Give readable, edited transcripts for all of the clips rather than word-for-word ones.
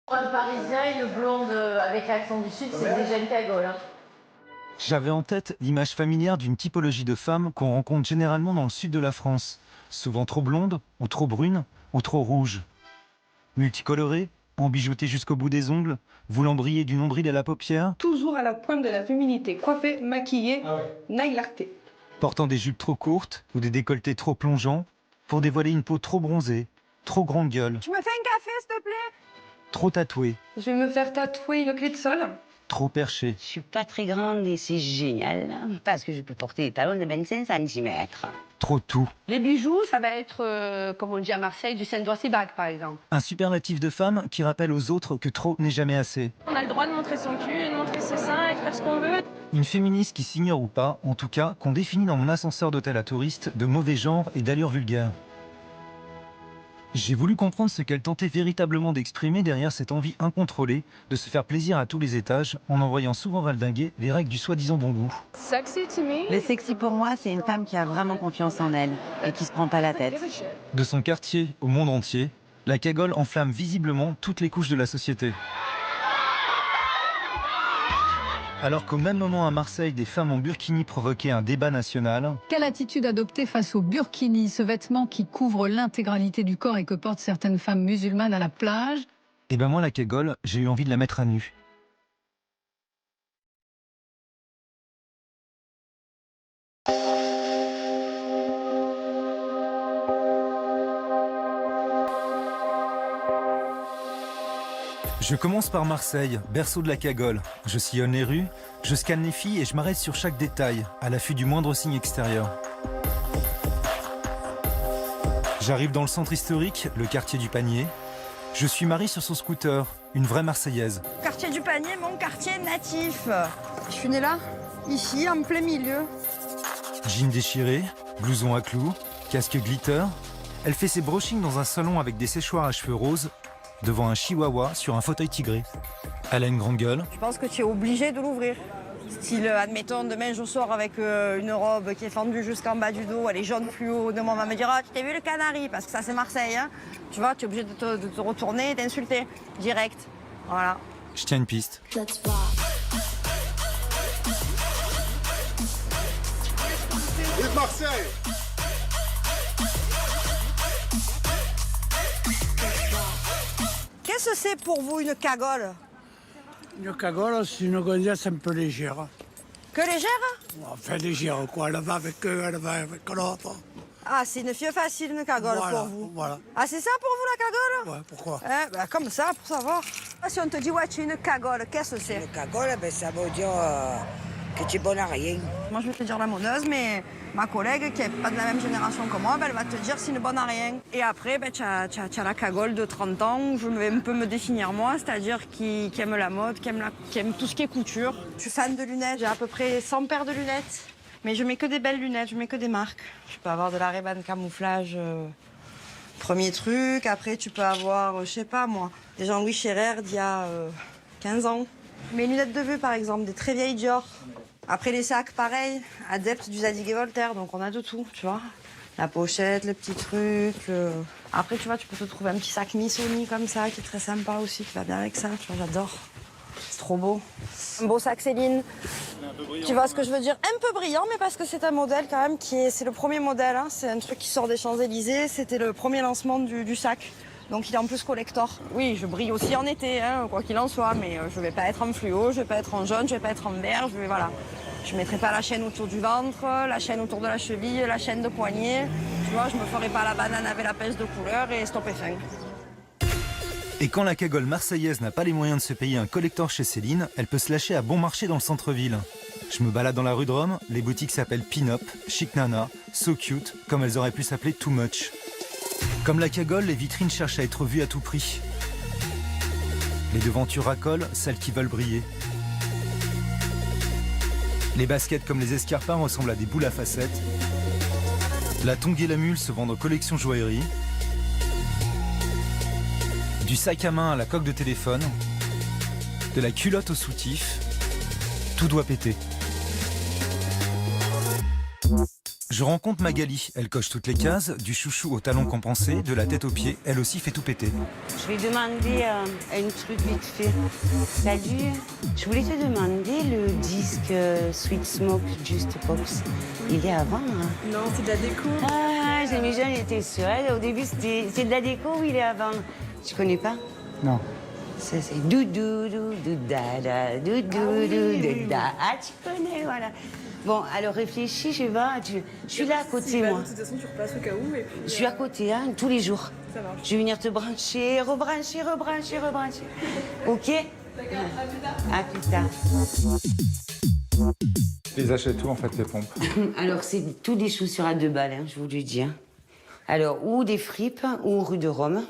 Le parisien et le blonde avec l'accent du sud, c'est déjà une cagole. Hein. J'avais en tête l'image familière d'une typologie de femmes qu'on rencontre généralement dans le sud de la France, souvent trop blondes, ou trop brunes, ou trop rouges. Multicolorées, embijoutées jusqu'au bout des ongles, voulant briller du nombril à la paupière, Toujours à la pointe de la féminité, coiffée, maquillée, nail arté. portant des jupes trop courtes ou des décolletés trop plongeants, pour dévoiler une peau trop bronzée, trop grande gueule, Tu me fais un café, s'il te plaît? trop tatouée, Je vais me faire tatouer une clé de sol. trop perchée. Je suis pas très grande et c'est génial, parce que je peux porter des talons de 25 cm. Trop tout. Les bijoux, ça va être, comme on dit à Marseille, du Saint-Doigt-Sibac, par exemple. Un superlatif de femme qui rappelle aux autres que trop n'est jamais assez. On a le droit de montrer son cul, de montrer ses seins et de faire ce qu'on veut. Une féministe qui s'ignore ou pas, en tout cas, qu'on définit dans mon ascenseur d'hôtel à touristes de mauvais genre et d'allure vulgaire. J'ai voulu comprendre ce qu'elle tentait véritablement d'exprimer derrière cette envie incontrôlée de se faire plaisir à tous les étages en envoyant souvent valdinguer les règles du soi-disant bon goût. Sexy to me. Le sexy pour moi, c'est une femme qui a vraiment confiance en elle et qui se prend pas la tête. De son quartier au monde entier, la cagole enflamme visiblement toutes les couches de la société. Alors qu'au même moment à Marseille, des femmes en burkini provoquaient un débat national, Quelle attitude adopter face au burkini, ce vêtement qui couvre l'intégralité du corps et que portent certaines femmes musulmanes à la plage? eh ben moi la cagole, j'ai eu envie de la mettre à nu. Je commence par Marseille, berceau de la cagole. Je sillonne les rues, je scanne les filles et je m'arrête sur chaque détail, à l'affût du moindre signe extérieur. J'arrive dans le centre historique, le quartier du Panier. Je suis Marie sur son scooter, une vraie Marseillaise. Quartier du Panier, mon quartier natif. Je suis née là, ici, en plein milieu. Jean déchiré, blouson à clous, casque glitter. Elle fait ses brushings dans un salon avec des séchoirs à cheveux roses, devant un chihuahua sur un fauteuil tigré. Elle a une grande gueule, Je pense que tu es obligé de l'ouvrir. Style, admettons, demain je sors avec une robe qui est fendue jusqu'en bas du dos, elle est jaune fluo. Demain on va me dire, ah, tu t'es vu le canari, parce que ça c'est Marseille. Hein. Tu vois, tu es obligé de te retourner et d'insulter, direct. Voilà. je tiens une piste. Vive Marseille! Qu'est-ce que c'est pour vous une cagole? Une cagole, c'est une gonzesse un peu légère. Que légère? Enfin, légère, quoi. Elle va avec eux, elle va avec l'autre. Ah, c'est une fille facile, une cagole Voilà, pour vous. voilà. Ah, c'est ça pour vous la cagole? Ouais, pourquoi? Comme ça, pour savoir. Si on te dit, ouais, tu es une cagole, qu'est-ce que c'est? Le cagole, ben, ça veut dire que tu es bonne à rien. Moi, je vais te dire la moneuse, mais ma collègue, qui n'est pas de la même génération que moi, ben, elle va te dire c'est une bonne à rien. Et après, ben, tu as la cagole de 30 ans, où je vais un peu me définir moi, c'est-à-dire qui aime la mode, qui aime tout ce qui est couture. Je suis fan de lunettes, j'ai à peu près 100 paires de lunettes. Mais je mets que des belles lunettes, je mets que des marques. Je peux avoir de la Ray-Ban camouflage, premier truc. Après, tu peux avoir, je sais pas moi, des Jean-Louis Scherrer d'il y a 15 ans. Mes lunettes de vue, par exemple, des très vieilles Dior. Après, les sacs, pareil, adeptes du Zadig et Voltaire, donc on a de tout, tu vois. La pochette, le petit truc. Après, tu vois, tu peux te trouver un petit sac Missoni comme ça, qui est très sympa aussi, qui va bien avec ça, tu vois, j'adore. C'est trop beau. Un beau sac Céline. Tu vois ce que je veux dire? Un peu brillant, mais parce que c'est un modèle quand même c'est le premier modèle. Hein. C'est un truc qui sort des Champs-Élysées. C'était le premier lancement du sac. Donc il est en plus collector. Oui, je brille aussi en été, hein, quoi qu'il en soit, mais je vais pas être en fluo, je vais pas être en jaune, je vais pas être en vert, voilà. Je mettrai pas la chaîne autour du ventre, la chaîne autour de la cheville, la chaîne de poignet. Tu vois, je me ferai pas la banane avec la pêche de couleur et stop et fin. Et quand la cagole marseillaise n'a pas les moyens de se payer un collector chez Céline, elle peut se lâcher à bon marché dans le centre-ville. Je me balade dans la rue de Rome, les boutiques s'appellent Pin-Up, Chic Nana, So Cute, comme elles auraient pu s'appeler Too Much. Comme la cagole, les vitrines cherchent à être vues à tout prix. Les devantures racolent, celles qui veulent briller. Les baskets comme les escarpins ressemblent à des boules à facettes. La tongue et la mule se vendent en collection joaillerie. Du sac à main à la coque de téléphone, de la culotte au soutif, tout doit péter. Je rencontre Magali. Elle coche toutes les cases, du chouchou au talon compensé, de la tête aux pieds. Elle aussi fait tout péter. Je vais demander un truc vite fait. Salut, je voulais te demander le disque Sweet Smoke Just Pops. Il est à vendre? Non, c'est de la déco. Ah, j'ai mis jeune, j'étais sûre. Au début, c'est de la déco ou il est à vendre? Tu connais pas? Non. Ça, c'est doudou, doudou, dada, doudou, doudou, da. Ah, tu connais, voilà. Bon, alors réfléchis, je vais voir. Je suis là à côté, moi. De toute façon, tu repasses au cas où. Et puis, Je suis à côté, hein, tous les jours. Ça marche. Je vais venir te brancher, rebrancher. OK? À plus tard. Ils achètent tout en fait, les pompes. Alors, c'est tout des chaussures à 2 balles, hein, je vous le dis. Hein. Alors, ou des fripes, ou rue de Rome.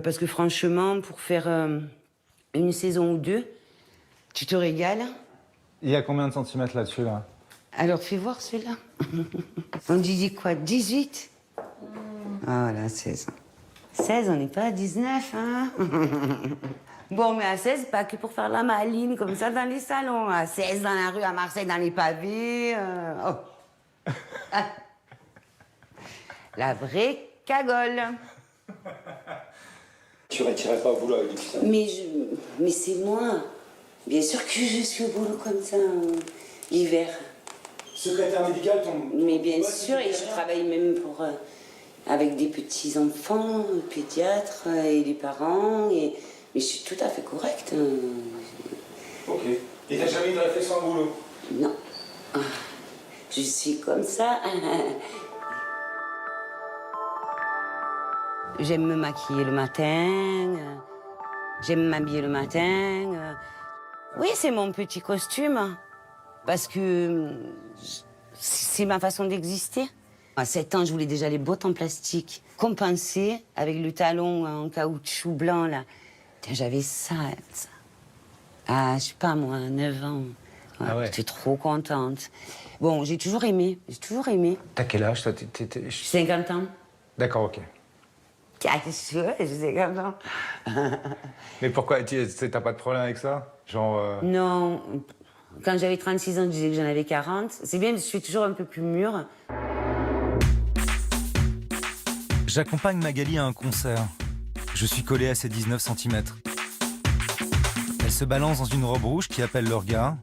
Parce que franchement, pour faire une saison ou 2, tu te régales. Il y a combien de centimètres là-dessus, là? Alors, fais voir celui-là. On dit quoi, 18? Ah, voilà, 16. 16, on n'est pas à 19, hein? Bon, mais à 16, pas que pour faire la maline, comme ça, dans les salons. À 16, dans la rue, à Marseille, dans les pavés. Oh. Ah. La vraie cagole. Tu retirais pas au boulot avec du ça. Mais c'est moi. Bien sûr que je suis au boulot comme ça, l'hiver. Secrétaire médical, Mais bien sûr, et je travaille même pour, avec des petits-enfants, pédiatres et les parents. Mais je suis tout à fait correcte. Ok. Et t'as jamais eu de réflexion au boulot? Non. Je suis comme ça. J'aime me maquiller le matin. J'aime m'habiller le matin. Oui, c'est mon petit costume. Parce que c'est ma façon d'exister. À 7 ans, je voulais déjà les bottes en plastique, compensées avec le talon en caoutchouc blanc, là. J'avais ça. Ah, je sais pas, moi, 9 ans. Ouais, Ah ouais. J'étais trop contente. Bon, j'ai toujours aimé. T'as quel âge, toi? 50 ans. D'accord, ok. Ah, qu'est-ce que j'ai 50 ans. Mais pourquoi? T'as pas de problème avec ça? Genre... Non. Quand j'avais 36 ans, je disais que j'en avais 40. C'est bien, je suis toujours un peu plus mûre. J'accompagne Magali à un concert. Je suis collé à ses 19 cm. Elle se balance dans une robe rouge qui appelle le regard.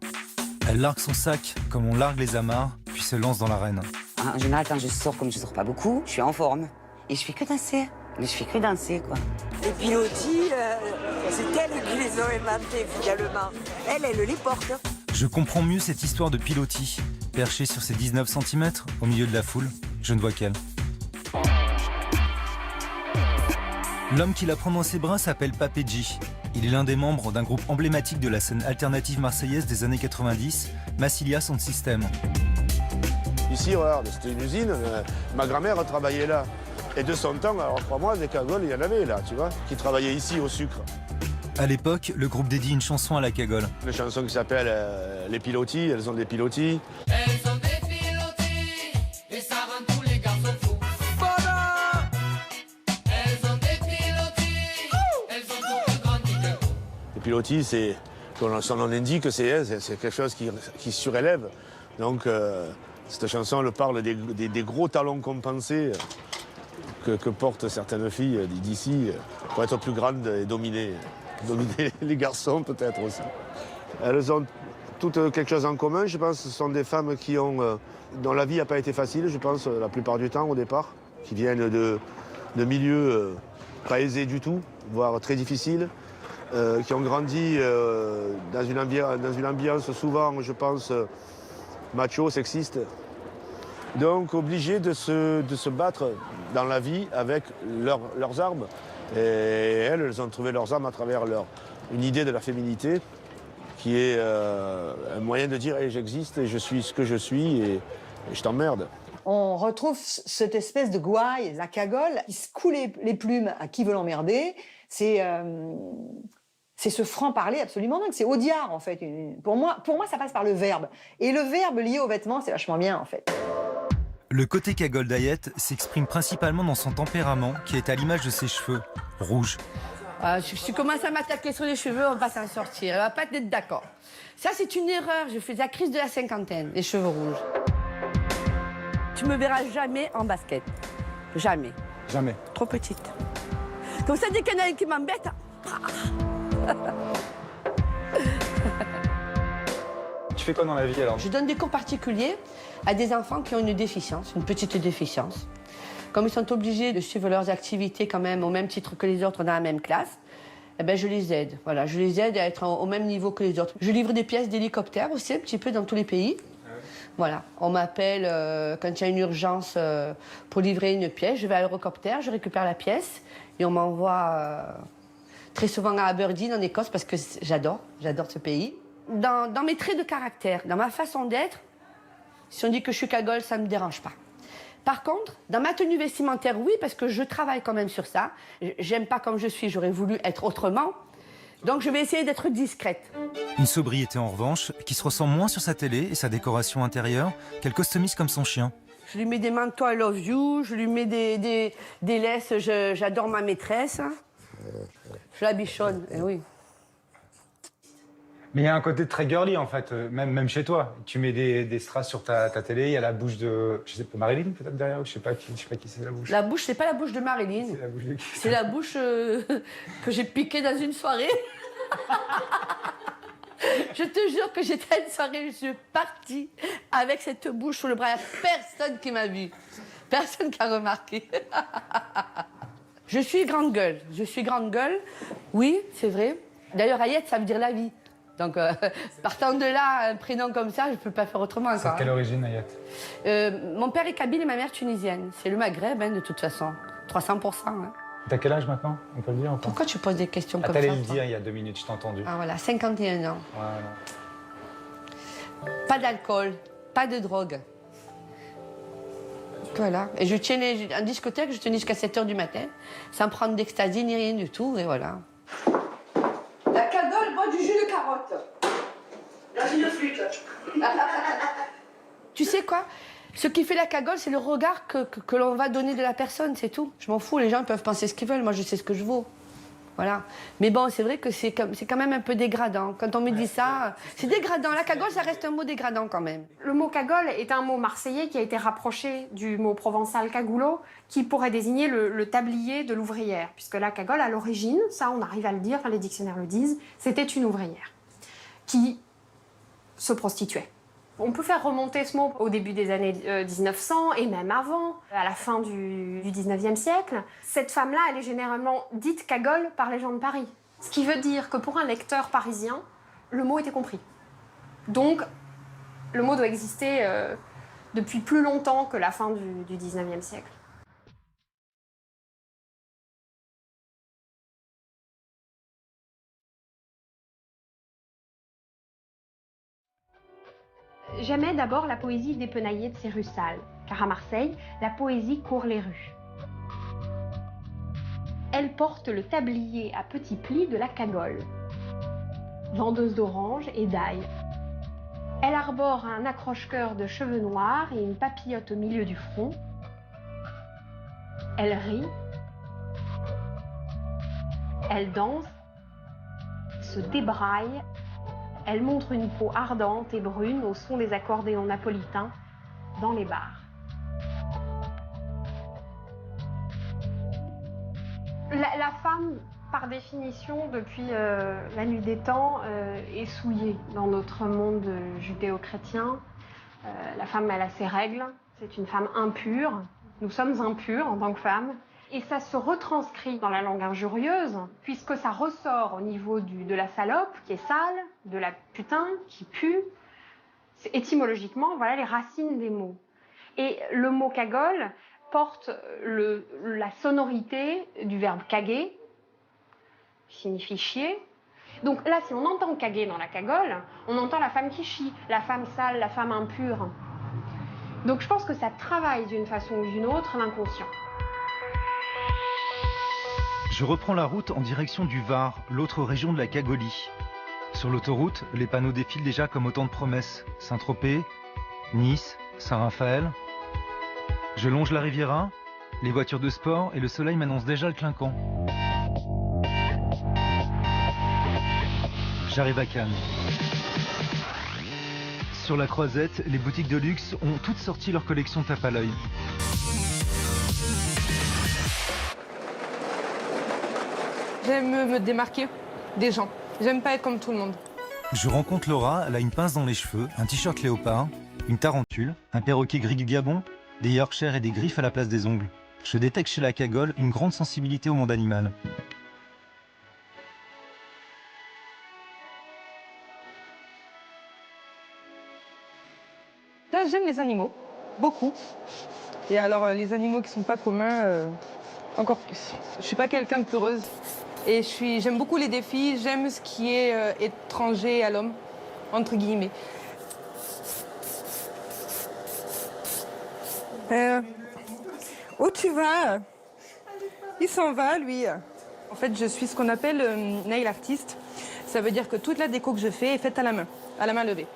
Elle largue son sac comme on largue les amarres, puis se lance dans l'arène. En général, quand je sors, comme je sors pas beaucoup, je suis en forme. Et je fais que danser. Mais je fais que danser, quoi. Les pilotis, c'est elles qui les ont inventés, finalement. Elles les portent. Je comprends mieux cette histoire de pilotis. Perché sur ses 19 cm, au milieu de la foule, je ne vois qu'elle. L'homme qui la prend dans ses bras s'appelle Papedji. Il est l'un des membres d'un groupe emblématique de la scène alternative marseillaise des années 90, Massilia Sound System. Ici, regarde, c'était une usine. Ma grand-mère travaillait là. Et de son temps, alors crois-moi, des cagoles, il y en avait là, tu vois, qui travaillaient ici au sucre. À l'époque, le groupe dédie une chanson à la cagole. Une chanson qui s'appelle Les pilotis, elles ont des pilotis. Elles ont des pilotis, et ça rend tous les garçons fous. Voilà. Elles ont des pilotis, elles ont toutes grandi de coup. Les pilotis, c'est, comme son nom l'indique, c'est quelque chose qui surélève. Donc, cette chanson, elle parle des gros talons compensés que portent certaines filles d'ici pour être plus grandes et dominer les garçons peut-être aussi. Elles ont toutes quelque chose en commun, je pense. Ce sont des femmes dont la vie n'a pas été facile, je pense, la plupart du temps au départ, qui viennent de milieux pas aisés du tout, voire très difficiles, qui ont grandi dans une ambiance souvent, je pense, macho, sexiste. Donc obligés de se battre dans la vie avec leurs armes. Et elles ont trouvé leurs armes à travers une idée de la féminité qui est un moyen de dire hey, j'existe et je suis ce que je suis et je t'emmerde. On retrouve cette espèce de gouaille, la cagole, qui se coule les plumes à qui veut l'emmerder. C'est ce franc-parler absolument dingue. C'est Audiard, en fait. Pour moi, ça passe par le verbe. Et le verbe lié aux vêtements, c'est vachement bien, en fait. Le côté cagole d'Ayette s'exprime principalement dans son tempérament, qui est à l'image de ses cheveux, rouges. Si tu commences à m'attaquer sur les cheveux, on va s'en sortir. Elle va pas être d'accord. Ça, c'est une erreur. Je fais la crise de la cinquantaine, les cheveux rouges. Tu me verras jamais en basket. Jamais. Jamais. Trop petite. Comme ça, dès qu'il y en a un qui m'embête... Tu fais quoi dans la vie alors? Je donne des cours particuliers à des enfants qui ont une déficience, une petite déficience. Comme ils sont obligés de suivre leurs activités quand même au même titre que les autres dans la même classe, eh ben je les aide. Voilà, je les aide à être au même niveau que les autres. Je livre des pièces d'hélicoptère aussi, un petit peu dans tous les pays. Voilà, on m'appelle quand il y a une urgence pour livrer une pièce. Je vais à l'Eurocopter, je récupère la pièce et on m'envoie très souvent à Aberdeen en Écosse parce que j'adore ce pays. Dans mes traits de caractère, dans ma façon d'être, si on dit que je suis cagole, ça ne me dérange pas. Par contre, dans ma tenue vestimentaire, oui, parce que je travaille quand même sur ça. J'aime pas comme je suis, j'aurais voulu être autrement. Donc je vais essayer d'être discrète. Une sobriété en revanche, qui se ressent moins sur sa télé et sa décoration intérieure, qu'elle customise comme son chien. Je lui mets des manteaux I love you, je lui mets des laisses, j'adore ma maîtresse. Je la bichonne, eh oui. Mais il y a un côté très girly en fait, même chez toi. Tu mets des strass sur ta télé, il y a la bouche de, je sais pas, Marilyn peut-être derrière, ou je sais pas qui c'est la bouche. La bouche, c'est pas la bouche de Marilyn. C'est la bouche de qui? C'est la bouche que j'ai piquée dans une soirée. Je te jure que j'étais à une soirée, je suis partie avec cette bouche sous le bras. Il n'y a personne qui m'a vue. Personne qui a remarqué. Je suis grande gueule. Oui, c'est vrai. D'ailleurs, Ayette, ça veut dire la vie. Donc, partant de là, un prénom comme ça, je ne peux pas faire autrement. C'est de quelle origine, Ayette? Mon père est kabyle et ma mère tunisienne. C'est le Maghreb, hein, de toute façon. 300%. Hein. T'as quel âge maintenant? On peut le dire encore? Pourquoi tu poses des questions comme ça? T'allais le dire il y a 2 minutes, je t'ai entendu. Ah voilà, 51 ans. Voilà. Pas d'alcool, pas de drogue. Voilà. Et je tiens en discothèque, je tenais jusqu'à 7 h du matin, sans prendre d'ecstasy ni rien du tout, et voilà. La cagole boit du jus de carotte. Dans une flûte. Tu sais quoi? Ce qui fait la cagole, c'est le regard que l'on va donner de la personne, c'est tout. Je m'en fous, les gens peuvent penser ce qu'ils veulent, moi je sais ce que je vaux. Voilà. Mais bon, c'est vrai que c'est quand même un peu dégradant. Quand on me dit ça, c'est dégradant. La cagole, ça reste un mot dégradant quand même. Le mot cagole est un mot marseillais qui a été rapproché du mot provençal cagoulot, qui pourrait désigner le tablier de l'ouvrière. Puisque la cagole, à l'origine, ça on arrive à le dire, enfin les dictionnaires le disent, c'était une ouvrière qui se prostituait. On peut faire remonter ce mot au début des années 1900 et même avant, à la fin du 19e siècle. Cette femme-là, elle est généralement dite cagole par les gens de Paris. Ce qui veut dire que pour un lecteur parisien, le mot était compris. Donc, le mot doit exister depuis plus longtemps que la fin du 19e siècle. J'aimais d'abord la poésie dépenaillée de ces rues sales, car à Marseille, la poésie court les rues. Elle porte le tablier à petits plis de la cagole, vendeuse d'oranges et d'ail. Elle arbore un accroche-cœur de cheveux noirs et une papillote au milieu du front. Elle rit, elle danse, se débraille. Elle montre une peau ardente et brune au son des accordéons napolitains dans les bars. La femme, par définition, depuis la nuit des temps, est souillée dans notre monde judéo-chrétien. La femme, elle a ses règles. C'est une femme impure. Nous sommes impurs en tant que femmes. Et ça se retranscrit dans la langue injurieuse, puisque ça ressort au niveau de la salope, qui est sale, de la putain, qui pue. Étymologiquement, voilà les racines des mots. Et le mot cagole porte la sonorité du verbe caguer, qui signifie chier. Donc là, si on entend caguer dans la cagole, on entend la femme qui chie, la femme sale, la femme impure. Donc je pense que ça travaille d'une façon ou d'une autre l'inconscient. Je reprends la route en direction du Var, l'autre région de la Cagolie. Sur l'autoroute, les panneaux défilent déjà comme autant de promesses. Saint-Tropez, Nice, Saint-Raphaël. Je longe la Riviera, les voitures de sport et le soleil m'annonce déjà le clinquant. J'arrive à Cannes. Sur la Croisette, les boutiques de luxe ont toutes sorti leur collection tape à l'œil. J'aime me démarquer des gens. J'aime pas être comme tout le monde. Je rencontre Laura, elle a une pince dans les cheveux, un t-shirt léopard, une tarentule, un perroquet gris du Gabon, des Yorkshire et des griffes à la place des ongles. Je détecte chez la cagole une grande sensibilité au monde animal. Là, j'aime les animaux, beaucoup. Et alors, les animaux qui sont pas communs, encore plus. Je suis pas quelqu'un de peureuse. Et j'aime beaucoup les défis, j'aime ce qui est étranger à l'homme, entre guillemets. Où tu vas? Il s'en va, lui. En fait, je suis ce qu'on appelle nail artiste. Ça veut dire que toute la déco que je fais est faite à la main levée.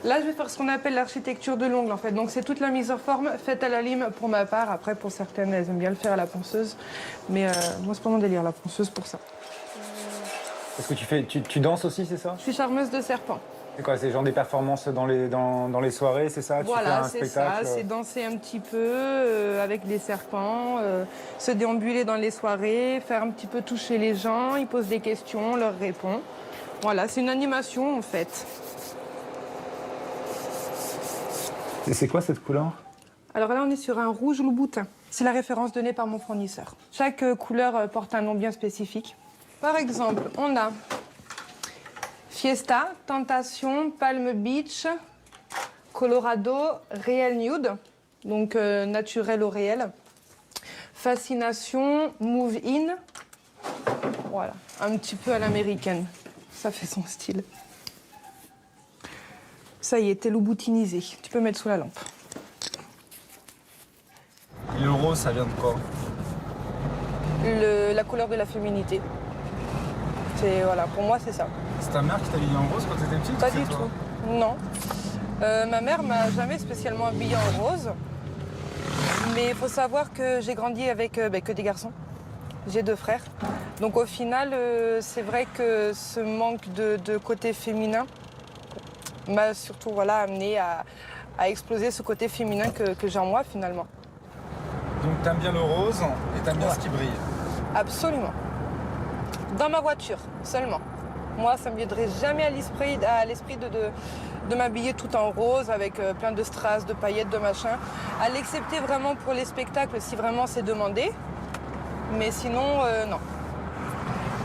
Là, je vais faire ce qu'on appelle l'architecture de l'ongle, en fait. Donc, c'est toute la mise en forme faite à la lime pour ma part. Après, pour certaines, elles aiment bien le faire à la ponceuse. Mais moi, c'est pas mon délire, la ponceuse, pour ça. Est-ce que tu danses aussi, c'est ça? Je suis charmeuse de serpent. C'est quoi? C'est genre des performances dans les soirées, c'est ça? Voilà, c'est ça. C'est danser un petit peu avec des serpents, se déambuler dans les soirées, faire un petit peu toucher les gens. Ils posent des questions, on leur répond. Voilà, c'est une animation, en fait. Et c'est quoi cette couleur? Alors là, on est sur un rouge louboutin. C'est la référence donnée par mon fournisseur. Chaque couleur porte un nom bien spécifique. Par exemple, on a Fiesta, Tentation, Palm Beach, Colorado, Real Nude, donc naturel au réel. Fascination, Move In. Voilà, un petit peu à l'américaine. Ça fait son style. Ça y est, t'es louboutinisé. Tu peux mettre sous la lampe. Et le rose, ça vient de quoi? La couleur de la féminité. Voilà, pour moi, c'est ça. C'est ta mère qui t'a habillée en rose quand t'étais petite? Pas du tout, non. Ma mère m'a jamais spécialement habillée en rose. Mais il faut savoir que j'ai grandi avec que des garçons. J'ai 2 frères. Donc au final, c'est vrai que ce manque de côté féminin m'a surtout amené à exploser ce côté féminin que j'ai en moi finalement. Donc t'aimes bien le rose et t'aimes bien ce qui brille? Absolument. Dans ma voiture seulement. Moi, ça ne me viendrait jamais à l'esprit de m'habiller tout en rose avec plein de strass, de paillettes, de machin. À l'excepter vraiment pour les spectacles si vraiment c'est demandé. Mais sinon, non.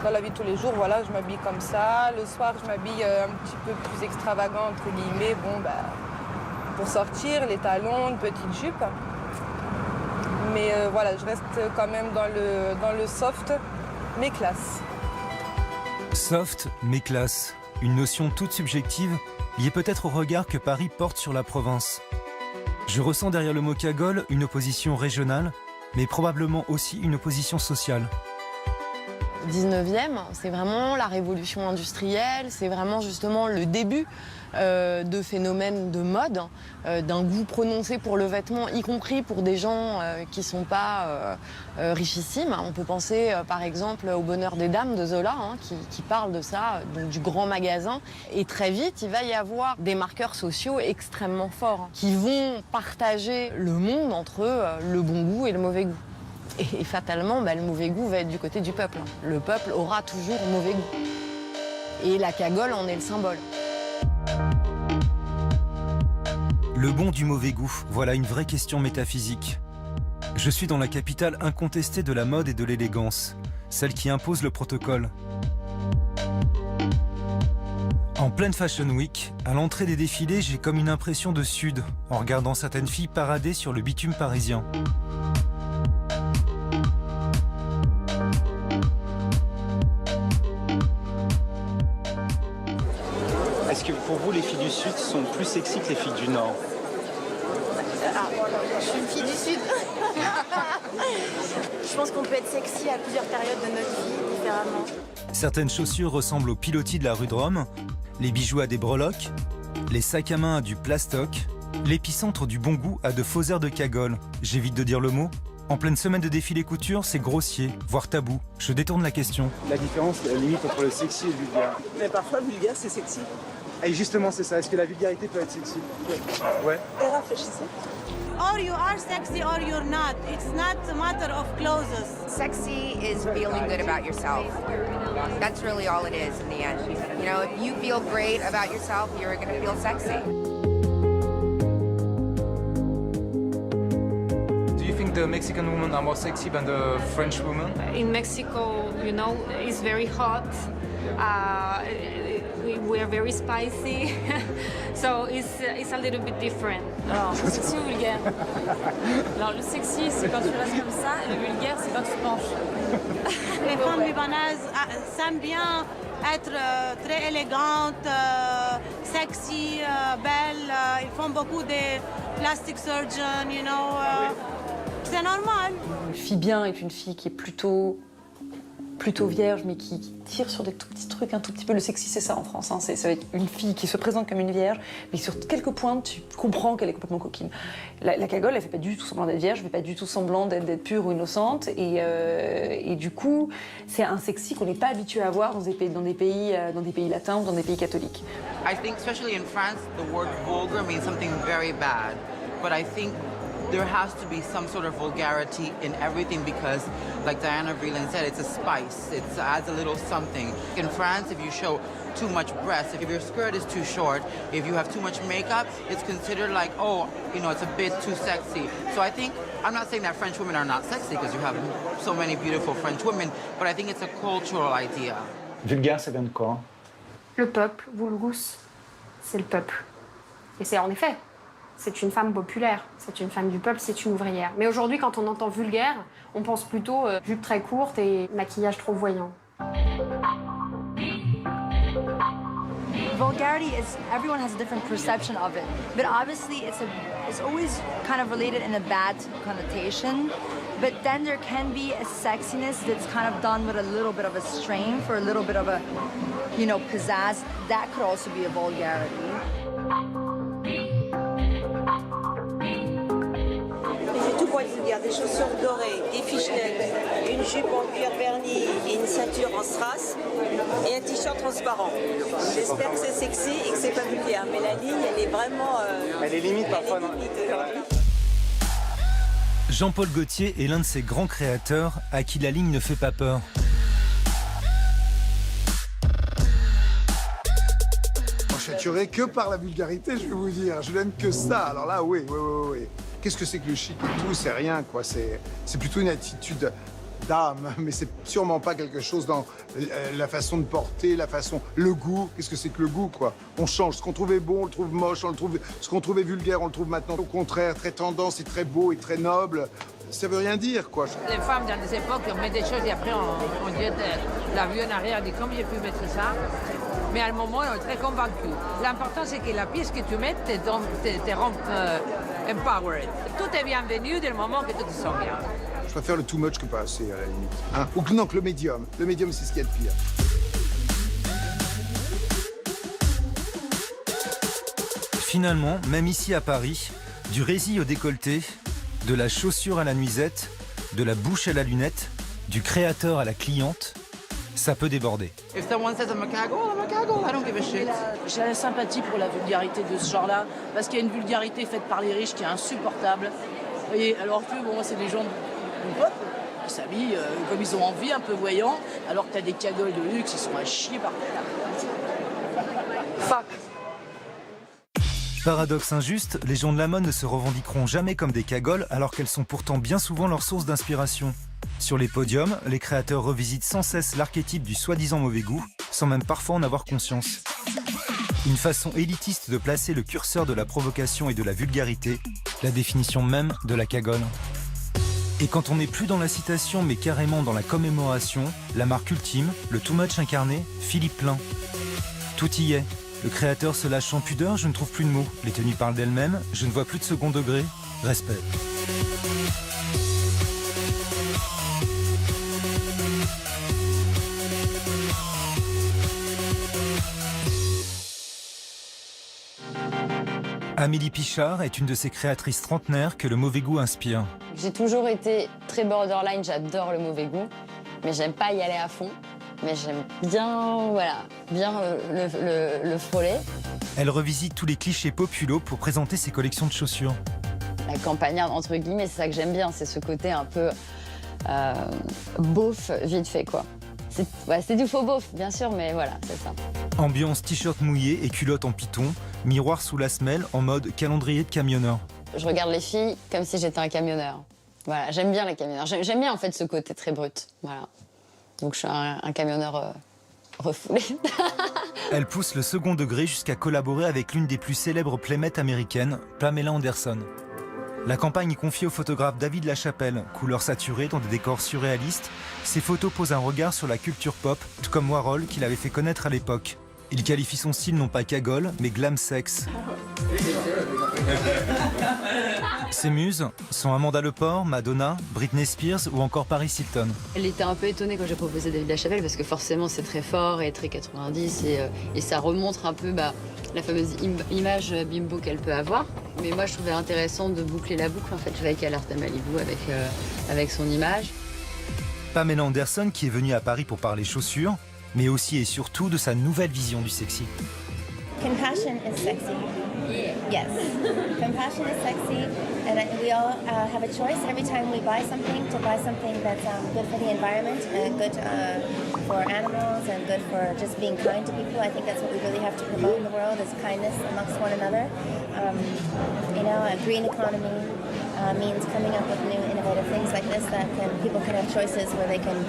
Dans la vie de tous les jours, voilà, je m'habille comme ça. Le soir, je m'habille un petit peu plus extravagant, entre guillemets. Bon, pour sortir, les talons, une petite jupe. Mais voilà, je reste quand même dans le soft, mais classe. Soft, mais classe. Une notion toute subjective, liée peut-être au regard que Paris porte sur la province. Je ressens derrière le mot cagole une opposition régionale, mais probablement aussi une opposition sociale. 19e, c'est vraiment la révolution industrielle, c'est vraiment justement le début de phénomènes de mode, d'un goût prononcé pour le vêtement, y compris pour des gens qui ne sont pas richissimes. On peut penser par exemple au Bonheur des Dames de Zola, qui parle de ça, donc du grand magasin. Et très vite, il va y avoir des marqueurs sociaux extrêmement forts, qui vont partager le monde entre le bon goût et le mauvais goût. Et fatalement, le mauvais goût va être du côté du peuple. Le peuple aura toujours mauvais goût. Et la cagole en est le symbole. Le bon du mauvais goût, voilà une vraie question métaphysique. Je suis dans la capitale incontestée de la mode et de l'élégance, celle qui impose le protocole. En pleine Fashion Week, à l'entrée des défilés, j'ai comme une impression de sud, en regardant certaines filles parader sur le bitume parisien. Est-ce que pour vous, les filles du Sud sont plus sexy que les filles du Nord? Je suis une fille du Sud. Je pense qu'on peut être sexy à plusieurs périodes de notre vie, différemment. Certaines chaussures ressemblent aux pilotis de la rue de Rome, les bijoux à des breloques, les sacs à main à du plastoc, l'épicentre du bon goût à de faux airs de cagole. J'évite de dire le mot. En pleine semaine de défilé couture, c'est grossier, voire tabou. Je détourne la question. La différence limite entre le sexy et le vulgaire. Mais parfois, vulgaire, c'est sexy. Et justement, c'est ça. Est-ce que la vulgarité peut être sexy? Ouais. Et réfléchissez. Or you are sexy or you're not. It's not a matter of clothes. Sexy is feeling good about yourself. That's really all it is in the end. You know, if you feel great about yourself, you're going to feel sexy. Do you think the Mexican women are more sexy than the French women? In Mexico, you know, it's very hot. We're very spicy, so it's a little bit different. Alors, sexy ou vulgaire? Alors, le sexy, c'est quand tu restes comme ça, et le vulgaire, c'est quand tu penches. Les femmes libanaises s'aiment bien être très élégantes, sexy, belles. Ils font beaucoup de plastic surgeon, you know. C'est normal. Une fille bien est une fille qui est plutôt vierge, mais qui tire sur des tout petits trucs, un tout petit peu. Le sexy, c'est ça en France. Hein. Ça va être une fille qui se présente comme une vierge, mais sur quelques points, tu comprends qu'elle est complètement coquine. La cagole, elle fait pas du tout semblant d'être vierge, elle fait pas du tout semblant d'être pure ou innocente. Et du coup, c'est un sexy qu'on n'est pas habitué à voir dans des pays latins ou dans des pays catholiques. I think, especially in France, the word vulgar means something very bad. But I think there has to be some sort of vulgarity in everything because, like Diana Vreeland said, it's a spice. It adds a little something. In France, if you show too much breast, if your skirt is too short, if you have too much makeup, it's considered like, oh, you know, it's a bit too sexy. So I think, I'm not saying that French women are not sexy because you have so many beautiful French women, but I think it's a cultural idea. Vulgaire, ça vient de quoi? Le peuple, vulgus, c'est le peuple. Et c'est en effet, c'est une femme populaire, c'est une femme du peuple, c'est une ouvrière. Mais aujourd'hui, quand on entend vulgaire, on pense plutôt jupe très courte et maquillage trop voyant. Vulgarity is, everyone has a different perception of it, but obviously it's always kind of related in a bad connotation. But then there can be a sexiness that's kind of done with a little bit of a strength or a little bit of a, you know, pizzazz. That could also be a vulgarity. J'ai tout pour être vulgaire, des chaussures dorées, des fishnets, une jupe en cuir verni et une ceinture en strass et un t-shirt transparent. J'espère que c'est sexy et que c'est pas vulgaire, mais la ligne, elle est vraiment... Elle est limite parfois, non? Jean-Paul Gaultier est l'un de ces grands créateurs à qui la ligne ne fait pas peur. Je suis attiré que par la vulgarité, je vais vous dire. Je n'aime que ça. Alors là, oui. Qu'est-ce que c'est que le chic et tout? C'est rien, quoi. C'est plutôt une attitude d'âme, mais c'est sûrement pas quelque chose dans la façon de porter, le goût. Qu'est-ce que c'est que le goût, quoi? On change. Ce qu'on trouvait bon, on le trouve moche. Ce qu'on trouvait vulgaire, on le trouve maintenant au contraire très tendance et très beau et très noble. Ça veut rien dire, quoi. Les femmes, dans des époques, on met des choses et après on jette la vue en arrière, on dit comment j'ai pu mettre ça. Mais à un moment, on est très convaincu. L'important, c'est que la pièce que tu mets te rend empowered. Tout est bienvenu dès le moment que tu te sens bien. Je préfère le too much que pas assez, à la limite. Hein? Ou que non, que le médium. Le médium, c'est ce qu'il y a de pire. Finalement, même ici à Paris, du résil au décolleté, de la chaussure à la nuisette, de la bouche à la lunette, du créateur à la cliente, ça peut déborder. If someone says I'm a caggle, I don't give a shit. J'ai la sympathie pour la vulgarité de ce genre-là, parce qu'il y a une vulgarité faite par les riches qui est insupportable. Et alors que, bon, c'est des gens du peuple qui s'habillent comme ils ont envie, un peu voyants, alors que t'as des cagoles de luxe, ils sont à chier par terre. Fuck. Paradoxe injuste, les gens de la mode ne se revendiqueront jamais comme des cagoles alors qu'elles sont pourtant bien souvent leur source d'inspiration. Sur les podiums, les créateurs revisitent sans cesse l'archétype du soi-disant mauvais goût, sans même parfois en avoir conscience. Une façon élitiste de placer le curseur de la provocation et de la vulgarité, la définition même de la cagole. Et quand on n'est plus dans la citation mais carrément dans la commémoration, la marque ultime, le too much incarné, Philippe Plein. Tout y est. Le créateur se lâche sans pudeur, je ne trouve plus de mots. Les tenues parlent d'elles-mêmes, je ne vois plus de second degré. Respect. Amélie Pichard est une de ces créatrices trentenaires que le mauvais goût inspire. J'ai toujours été très borderline, j'adore le mauvais goût, mais j'aime pas y aller à fond. Mais j'aime bien, voilà, bien le frôler. Elle revisite tous les clichés populos pour présenter ses collections de chaussures. La campagnarde, entre guillemets, c'est ça que j'aime bien, c'est ce côté un peu beauf, vite fait, quoi. C'est du faux beauf, bien sûr, mais voilà, c'est ça. Ambiance t-shirt mouillé et culotte en python, miroir sous la semelle en mode calendrier de camionneur. Je regarde les filles comme si j'étais un camionneur. Voilà, j'aime bien les camionneurs. J'aime bien en fait ce côté très brut. Voilà. Donc je suis un camionneur refoulé. Elle pousse le second degré jusqu'à collaborer avec l'une des plus célèbres playmates américaines, Pamela Anderson. La campagne est confiée au photographe David Lachapelle. Couleurs saturées dans des décors surréalistes, ses photos posent un regard sur la culture pop, tout comme Warhol qui l'avait fait connaître à l'époque. Il qualifie son style non pas cagole, mais glam sex. Ses muses sont Amanda Lepore, Madonna, Britney Spears ou encore Paris Hilton. Elle était un peu étonnée quand j'ai proposé David Lachapelle parce que forcément c'est très fort et très 90 et ça remontre un peu la fameuse image bimbo qu'elle peut avoir. Mais moi je trouvais intéressant de boucler la boucle en fait avec Alerte à Malibu avec son image. Pamela Anderson qui est venue à Paris pour parler chaussures, mais aussi et surtout de sa nouvelle vision du sexy. Compassion is sexy. Yes. Compassion is sexy, and we all have a choice every time we buy something to buy something that's good for the environment and good for animals and good for just being kind to people. I think that's what we really have to promote in the world is kindness amongst one another. A green economy means coming up with new innovative things like this that people can have choices where they can,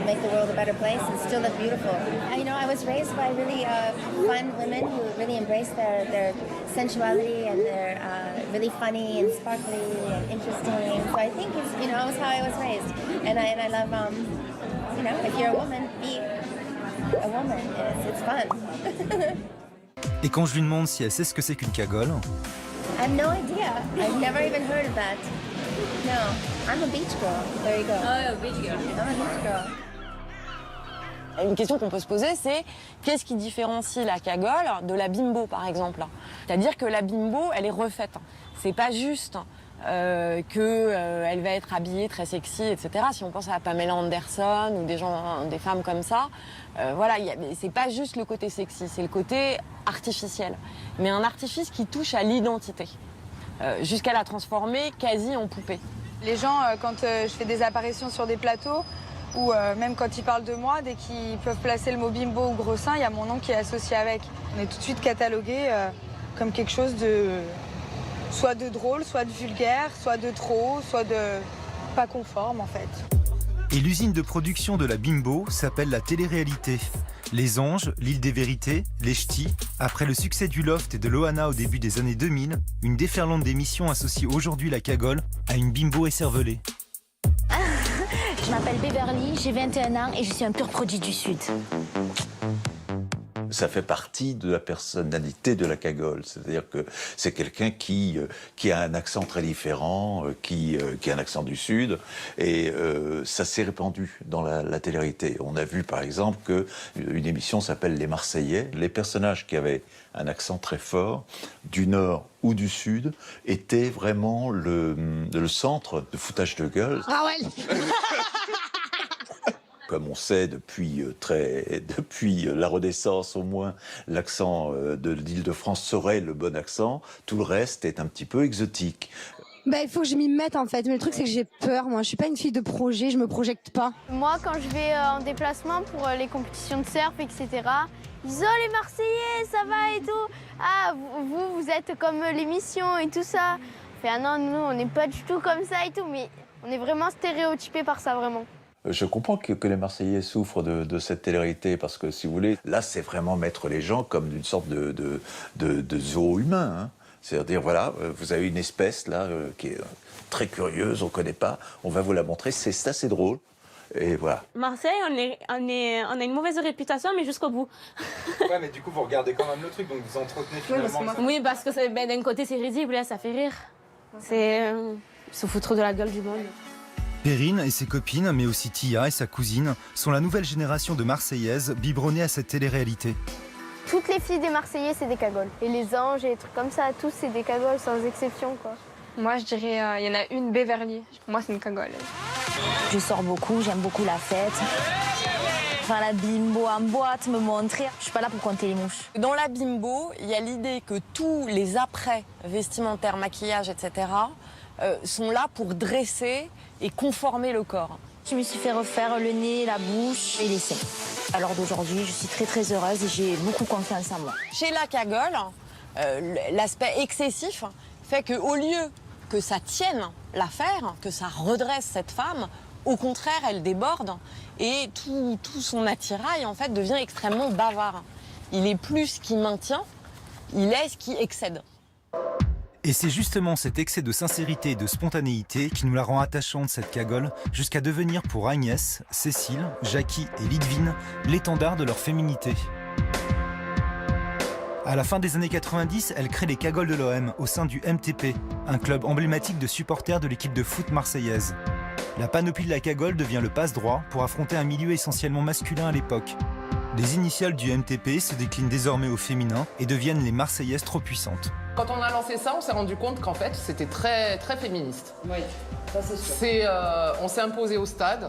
make the world a better place and still look beautiful. I was raised by really fun women who really embrace their sensuality and they're really funny and sparkly and interesting. So I think it's, it's how I was raised. And I love, if you're a woman, be a woman. It's fun. Et quand je lui demande si elle sait ce que c'est qu'une cagole, I have no idea. I've never even heard of that. No, I'm a beach girl. There you go. Oh, beach girl. I'm a beach girl. Une question qu'on peut se poser, c'est qu'est-ce qui différencie la cagole de la bimbo, par exemple? C'est-à-dire que la bimbo, elle est refaite. C'est pas juste qu'elle va être habillée très sexy, etc. Si on pense à Pamela Anderson ou des femmes comme ça, c'est pas juste le côté sexy, c'est le côté artificiel. Mais un artifice qui touche à l'identité, jusqu'à la transformer quasi en poupée. Les gens, quand je fais des apparitions sur des plateaux, ou même quand ils parlent de moi, dès qu'ils peuvent placer le mot bimbo ou gros sein, il y a mon nom qui est associé avec. On est tout de suite catalogué comme quelque chose de soit de drôle, soit de vulgaire, soit de trop, soit de pas conforme en fait. Et l'usine de production de la bimbo s'appelle la télé-réalité. Les Anges, l'île des vérités, les Ch'tis. Après le succès du Loft et de Loana au début des années 2000, une déferlante d'émissions associe aujourd'hui la cagole à une bimbo écervelée. Je m'appelle Beverly, j'ai 21 ans et je suis un pur produit du Sud. Ça fait partie de la personnalité de la cagole. C'est-à-dire que c'est quelqu'un qui a un accent très différent, qui a un accent du Sud. Et ça s'est répandu dans la télé-réalité. On a vu, par exemple, qu'une émission s'appelle Les Marseillais. Les personnages qui avaient un accent très fort, du Nord ou du Sud, étaient vraiment le centre de foutage de gueule. Ah ouais. Comme on sait depuis la Renaissance au moins, l'accent de l'Île-de-France serait le bon accent. Tout le reste est un petit peu exotique. Il faut que je m'y mette en fait. Mais le truc c'est que j'ai peur. Moi, je suis pas une fille de projet. Je me projette pas. Moi, quand je vais en déplacement pour les compétitions de surf, etc. Ils disent oh les Marseillais, ça va et tout. Ah vous êtes comme l'émission et tout ça. Ah non, nous on n'est pas du tout comme ça et tout. Mais on est vraiment stéréotypés par ça vraiment. Je comprends que les Marseillais souffrent de cette télé-réalité parce que, si vous voulez, là, c'est vraiment mettre les gens comme d'une sorte de zoo humain. Hein. C'est-à-dire, voilà, vous avez une espèce, là, qui est très curieuse, on ne connaît pas, on va vous la montrer, c'est assez drôle. Et voilà. Marseille, on a une mauvaise réputation, mais jusqu'au bout. Ouais, mais du coup, vous regardez quand même le truc, donc vous entretenez finalement... Oui, parce que d'un côté, c'est risible, là, ça fait rire. C'est se foutre de la gueule du monde. Perrine et ses copines, mais aussi Tia et sa cousine, sont la nouvelle génération de Marseillaises biberonnées à cette télé-réalité. Toutes les filles des Marseillais, c'est des cagoles. Et les anges et les trucs comme ça, tous, c'est des cagoles, sans exception, quoi. Moi, je dirais, il y en a une, Beverly. Pour moi, c'est une cagole. Je sors beaucoup, j'aime beaucoup la fête. faire la bimbo en boîte, me montrer. Je suis pas là pour compter les mouches. Dans la bimbo, il y a l'idée que tous les après vestimentaires, maquillage, etc. sont là pour dresser et conformer le corps. Je me suis fait refaire le nez, la bouche et les seins. À l'heure d'aujourd'hui, je suis très très heureuse et j'ai beaucoup confiance en moi. Chez la cagole, l'aspect excessif fait qu'au lieu que ça tienne l'affaire, que ça redresse cette femme, au contraire, elle déborde et tout son attirail en fait devient extrêmement bavard. Il est plus ce qui maintient, il est ce qui excède. Et c'est justement cet excès de sincérité et de spontanéité qui nous la rend attachante, cette cagole, jusqu'à devenir pour Agnès, Cécile, Jackie et Lidvine l'étendard de leur féminité. À la fin des années 90, elle crée les cagoles de l'OM au sein du MTP, un club emblématique de supporters de l'équipe de foot marseillaise. La panoplie de la cagole devient le passe-droit pour affronter un milieu essentiellement masculin à l'époque. Les initiales du MTP se déclinent désormais au féminin et deviennent les Marseillaises trop puissantes. Quand on a lancé ça, on s'est rendu compte qu'en fait, c'était très, très féministe. Oui, ça c'est sûr. On s'est imposé au stade.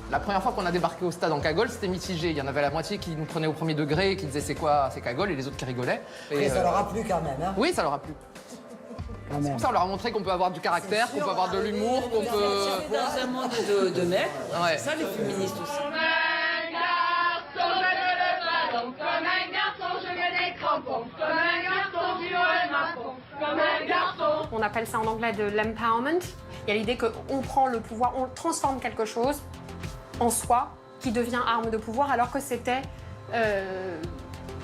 La première fois qu'on a débarqué au stade en cagole, c'était mitigé. Il y en avait la moitié qui nous prenaient au premier degré et qui disaient c'est quoi ces cagoles et les autres qui rigolaient. Et ça leur a plu quand même, hein? Oui, ça leur a plu. C'est pour ça qu'on leur a montré qu'on peut avoir du caractère, qu'on peut avoir de l'humour, qu'on peut... Dans un monde de mecs, ouais. C'est ça les féministes aussi. Comme un garçon, je ne le pas donc. Comme un garçon, je veux des crampons. Comme un garçon, tu aurais ma peau. Comme un garçon. On appelle ça en anglais de l'empowerment. Il y a l'idée qu'on prend le pouvoir, on transforme quelque chose en soi qui devient arme de pouvoir alors que c'était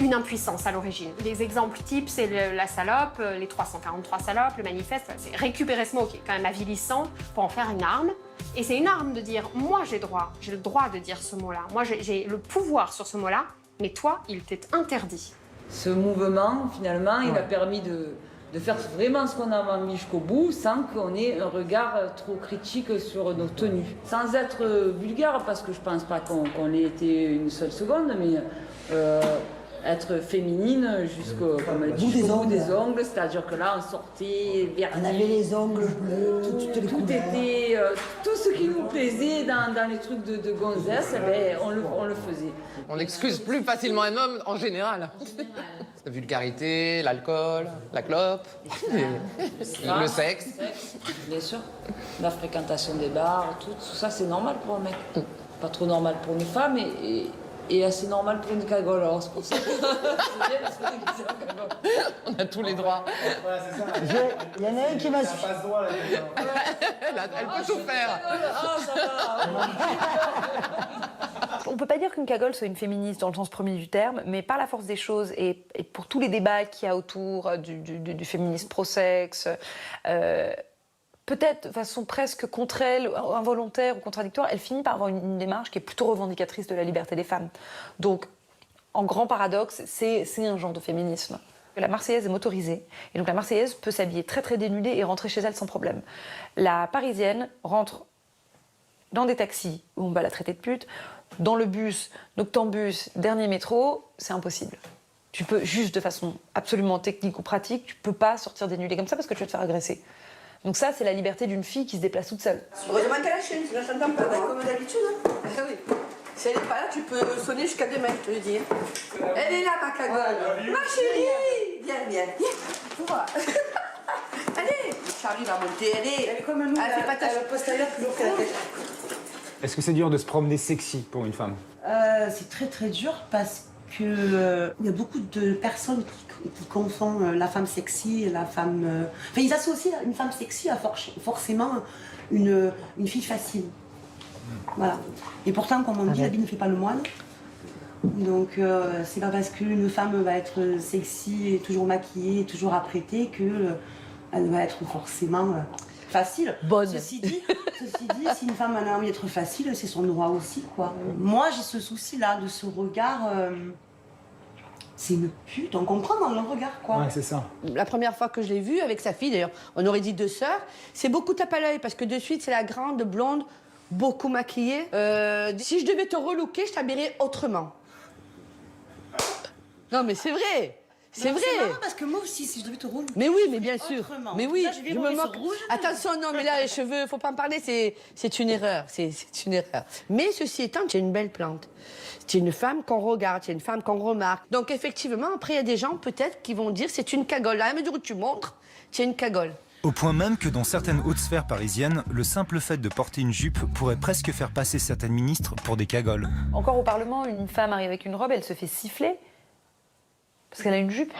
une impuissance à l'origine. Les exemples types, c'est la salope, les 343 salopes, le manifeste, c'est récupérer ce mot qui est quand même avilissant pour en faire une arme. Et c'est une arme de dire, moi j'ai le droit de dire ce mot-là, moi j'ai le pouvoir sur ce mot-là, mais toi, il t'est interdit. Ce mouvement, finalement, il a permis de faire vraiment ce qu'on a envie jusqu'au bout, sans qu'on ait un regard trop critique sur nos tenues. Sans être vulgaire, parce que je pense pas qu'on l'ait été une seule seconde, mais être féminine jusqu'au bout des ongles, c'est-à-dire que là on sortait vernis. On avait les ongles bleus, tout était, tout ce qui nous plaisait dans les trucs de gonzesse, ben, on le faisait. On excuse plus facilement un homme en général. La vulgarité, l'alcool, la clope, le sexe. Bien sûr. La fréquentation des bars, tout ça c'est normal pour un mec. Pas trop normal pour une femme et assez normal pour une cagole. Alors c'est pour ça que c'est bien parce qu'on est déguisé en cagole. On a tous les droits. Voilà, c'est ça. Il y en a une qui m'a su. Ça passe droit là. Elle peut tout faire. Ah, ça va. On ne peut pas dire qu'une cagole soit une féministe dans le sens premier du terme, mais par la force des choses et pour tous les débats qu'il y a autour du féminisme pro-sexe, peut-être de façon presque contre elle, involontaire ou contradictoire, elle finit par avoir une démarche qui est plutôt revendicatrice de la liberté des femmes. Donc, en grand paradoxe, c'est un genre de féminisme. La Marseillaise est motorisée, et donc la Marseillaise peut s'habiller très très dénudée et rentrer chez elle sans problème. La Parisienne rentre dans des taxis où on va la traiter de pute, dans le bus, noctambus, dernier métro, c'est impossible. Tu peux, juste de façon absolument technique ou pratique, tu peux pas sortir dénudée comme ça parce que tu vas te faire agresser. Donc ça, c'est la liberté d'une fille qui se déplace toute seule. Heureusement qu'elle a la chaîne, sinon je t'entends pas, comme d'habitude. Hein. Ah oui. Si elle n'est pas là, tu peux sonner jusqu'à demain, je te le dis. Elle est là, ma cagole. Ma chérie. Viens, viens. Voilà. Allez, Charlie va monter, elle est comme un loup. Elle fait pas ta postérieure plus lourde que la tête. Est-ce que c'est dur de se promener sexy pour une femme? C'est très très dur parce que il y a beaucoup de personnes qui confondent la femme sexy et la femme... Enfin, ils associent une femme sexy à forcément une fille facile. Voilà. Et pourtant, comme on dit, l'habit ne fait pas le moine. Donc, c'est pas parce qu'une femme va être sexy et toujours maquillée et toujours apprêtée qu'elle va être forcément facile. Bonne. Ceci dit, si une femme a envie d'être facile, c'est son droit aussi, quoi. Moi, j'ai ce souci-là, de ce regard... c'est une pute, on comprend dans le regard, quoi. Ouais, c'est ça. La première fois que je l'ai vue avec sa fille, d'ailleurs, on aurait dit deux sœurs, c'est beaucoup tape à l'œil parce que de suite, c'est la grande blonde, beaucoup maquillée. Si je devais te relooker, je t'habillerais autrement. Non, mais c'est vrai. C'est vrai. C'est marrant parce que moi aussi, si je devais te rouler. Mais oui, mais bien sûr. Autrement. Mais oui, Là, je vais je me rouler sur moque. rouge. Attention, non, mais là, les cheveux, faut pas en parler, c'est une erreur. C'est une erreur. Mais ceci étant, tu es une belle plante. Tu es une femme qu'on regarde, tu es une femme qu'on remarque. Donc effectivement, après, il y a des gens peut-être qui vont dire c'est une cagole. À la mesure où tu montres, tu es une cagole. Au point même que dans certaines hautes sphères parisiennes, le simple fait de porter une jupe pourrait presque faire passer certaines ministres pour des cagoles. Encore au Parlement, une femme arrive avec une robe, elle se fait siffler parce qu'elle a une jupe.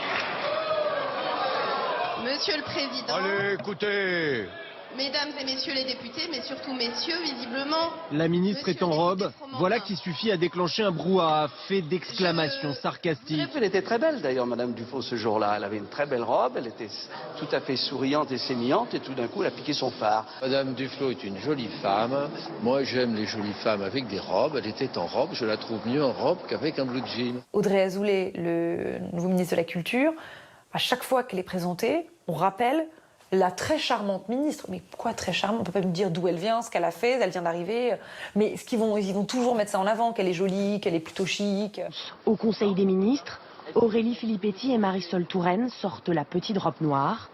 Monsieur le Président, Allez, écoutez. Mesdames et Messieurs les députés, mais surtout Messieurs, visiblement... La ministre est en robe, Fromentin. voilà qui suffit à déclencher un brouhaha, fait d'exclamations sarcastiques. Elle était très belle d'ailleurs, Madame Dufaux, ce jour-là. Elle avait une très belle robe, elle était tout à fait souriante et sémillante, et tout d'un coup, elle a piqué son phare. Madame Duflot est une jolie femme. Moi, j'aime les jolies femmes avec des robes. Elle était en robe, je la trouve mieux en robe qu'avec un blue jean. Audrey Azoulay, le nouveau ministre de la Culture, à chaque fois qu'elle est présentée, on rappelle la très charmante ministre. Mais pourquoi très charmante? On ne peut pas me dire d'où elle vient, ce qu'elle a fait, elle vient d'arriver. Mais ils vont toujours mettre ça en avant, qu'elle est jolie, qu'elle est plutôt chic. Au Conseil des ministres, Aurélie Filippetti et Marisol Touraine sortent la petite robe noire.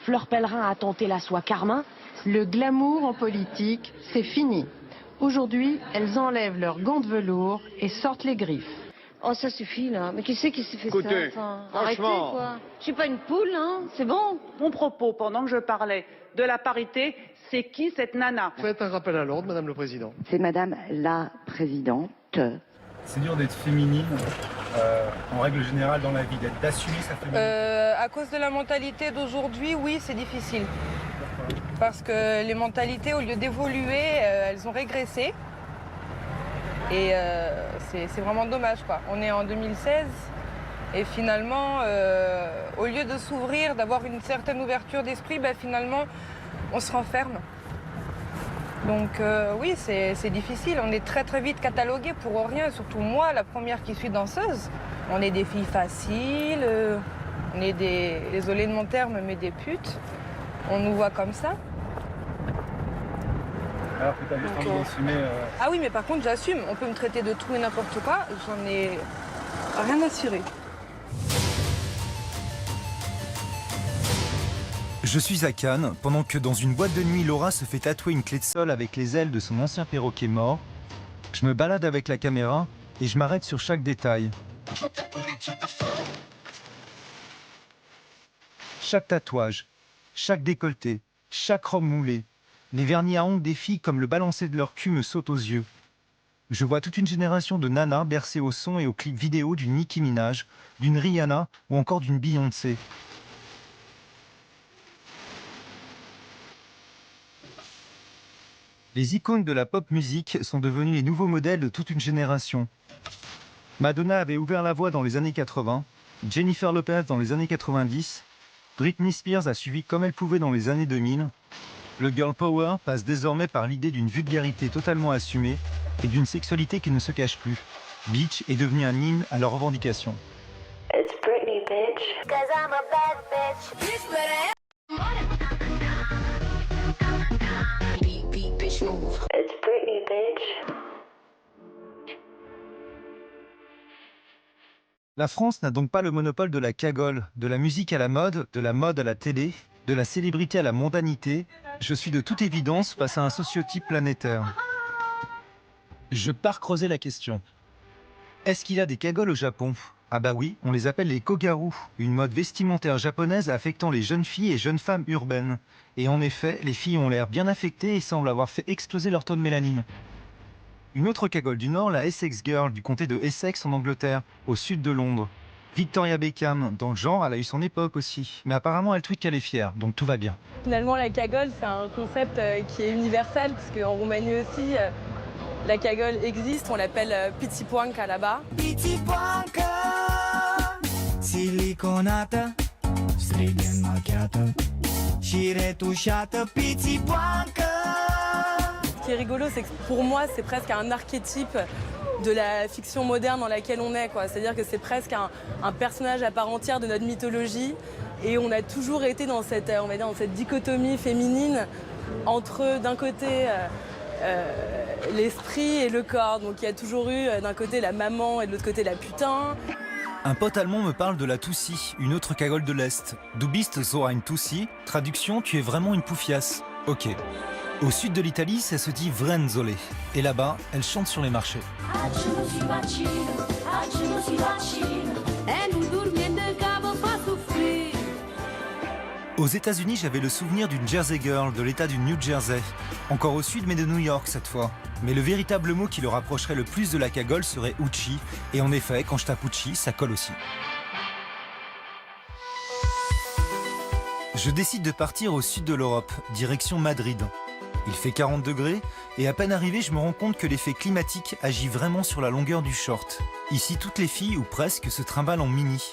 Fleur Pellerin a tenté la soie carmin. Le glamour en politique, c'est fini. Aujourd'hui, elles enlèvent leurs gants de velours et sortent les griffes. Oh, ça suffit, là. Mais qui c'est qui s'est fait Écoutez, ça? Enfin, franchement. arrêtez, quoi. Je suis pas une poule, hein. C'est bon. Mon propos, pendant que je parlais de la parité, c'est qui cette nana? Faites un rappel à l'ordre, Madame le Président. C'est Madame la Présidente. C'est dur d'être féminine, en règle générale dans la vie, d'assumer sa féminité. À cause de la mentalité d'aujourd'hui, oui, c'est difficile. Parce que les mentalités, au lieu d'évoluer, elles ont régressé. Et c'est vraiment dommage, quoi. On est en 2016 et finalement, au lieu de s'ouvrir, d'avoir une certaine ouverture d'esprit, finalement, on se renferme. Donc oui, c'est difficile. On est très très vite catalogués pour rien. Surtout moi, la première qui suis danseuse. On est des filles faciles, on est des, désolé de mon terme, mais des putes. On nous voit comme ça. Alors que tu as juste envie d'assumer... Ah oui, mais par contre, j'assume. On peut me traiter de tout et n'importe quoi. J'en ai rien à cirer. Je suis à Cannes, pendant que dans une boîte de nuit, Laura se fait tatouer une clé de sol avec les ailes de son ancien perroquet mort. Je me balade avec la caméra et je m'arrête sur chaque détail. Chaque tatouage, chaque décolleté, chaque robe moulée. Les vernis à ongles des filles comme le balancé de leur cul me sautent aux yeux. Je vois toute une génération de nanas bercées au son et au clip vidéo d'une Nicki Minaj, d'une Rihanna ou encore d'une Beyoncé. Les icônes de la pop musique sont devenues les nouveaux modèles de toute une génération. Madonna avait ouvert la voie dans les années 80, Jennifer Lopez dans les années 90, Britney Spears a suivi comme elle pouvait dans les années 2000. Le girl power passe désormais par l'idée d'une vulgarité totalement assumée et d'une sexualité qui ne se cache plus. Bitch est devenu un hymne à leurs revendications. It's Britney, bitch. 'Cause I'm a bad bitch. Bitch, but I am. Beat, beat, bitch, move. It's Britney, bitch. La France n'a donc pas le monopole de la cagole, de la musique à la mode, de la mode à la télé, de la célébrité à la mondanité. Je suis de toute évidence face à un sociotype planétaire. Je pars creuser la question. Est-ce qu'il y a des cagoles au Japon? Ah bah oui, on les appelle les kogaru, une mode vestimentaire japonaise affectant les jeunes filles et jeunes femmes urbaines. Et en effet, les filles ont l'air bien affectées et semblent avoir fait exploser leur taux de mélanine. Une autre cagole du Nord, la Essex Girl du comté de Essex en Angleterre, au sud de Londres. Victoria Beckham, dans le genre, elle a eu son époque aussi. Mais apparemment, elle tweet qu'elle est fière, donc tout va bien. Finalement, la cagole, c'est un concept qui est universel, parce qu'en Roumanie aussi, la cagole existe, on l'appelle pitipoanka là-bas. Pitipoanka, siliconată, strigă-n machiată și retușată, pitipoanka. Ce qui est rigolo, c'est que pour moi, c'est presque un archétype de la fiction moderne dans laquelle on est, quoi. C'est-à-dire que c'est presque un personnage à part entière de notre mythologie. Et on a toujours été dans cette, on va dire, dans cette dichotomie féminine entre, d'un côté, l'esprit et le corps. Donc il y a toujours eu, d'un côté, la maman et de l'autre côté, la putain. Un pote allemand me parle de la Tussi, une autre cagole de l'Est. Du bist so ein Tussi, traduction, tu es vraiment une poufiasse. Ok. Au sud de l'Italie, ça se dit Vrenzole. Et là-bas, elle chante sur les marchés. Aux États-Unis, j'avais le souvenir d'une Jersey Girl de l'état du New Jersey. Encore au sud, mais de New York cette fois. Mais le véritable mot qui le rapprocherait le plus de la cagole serait Uchi. Et en effet, quand je tape Uchi, ça colle aussi. Je décide de partir au sud de l'Europe, direction Madrid. Il fait 40 degrés, et à peine arrivé, je me rends compte que l'effet climatique agit vraiment sur la longueur du short. Ici, toutes les filles, ou presque, se trimballent en mini.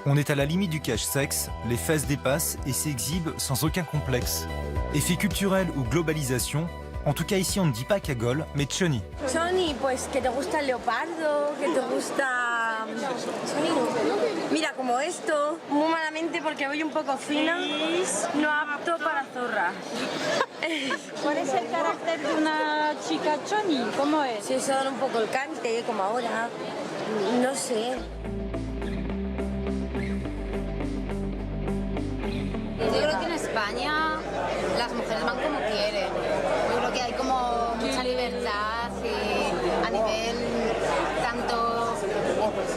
On est à la limite du cache-sexe, les fesses dépassent et s'exhibent sans aucun complexe. Effet culturel ou globalisation, en tout cas ici on ne dit pas cagole, mais choni. Choni, pues que te gusta el leopardo, que te gusta... Mira, como esto, muy malamente porque voy un poco fina, no apto para zorra. ¿Cuál es el carácter de una chica choni? ¿Cómo es? Si son un poco el cante, como ahora, no sé. Yo creo que en España las mujeres van como quieren. Yo creo que hay como mucha libertad y a nivel tanto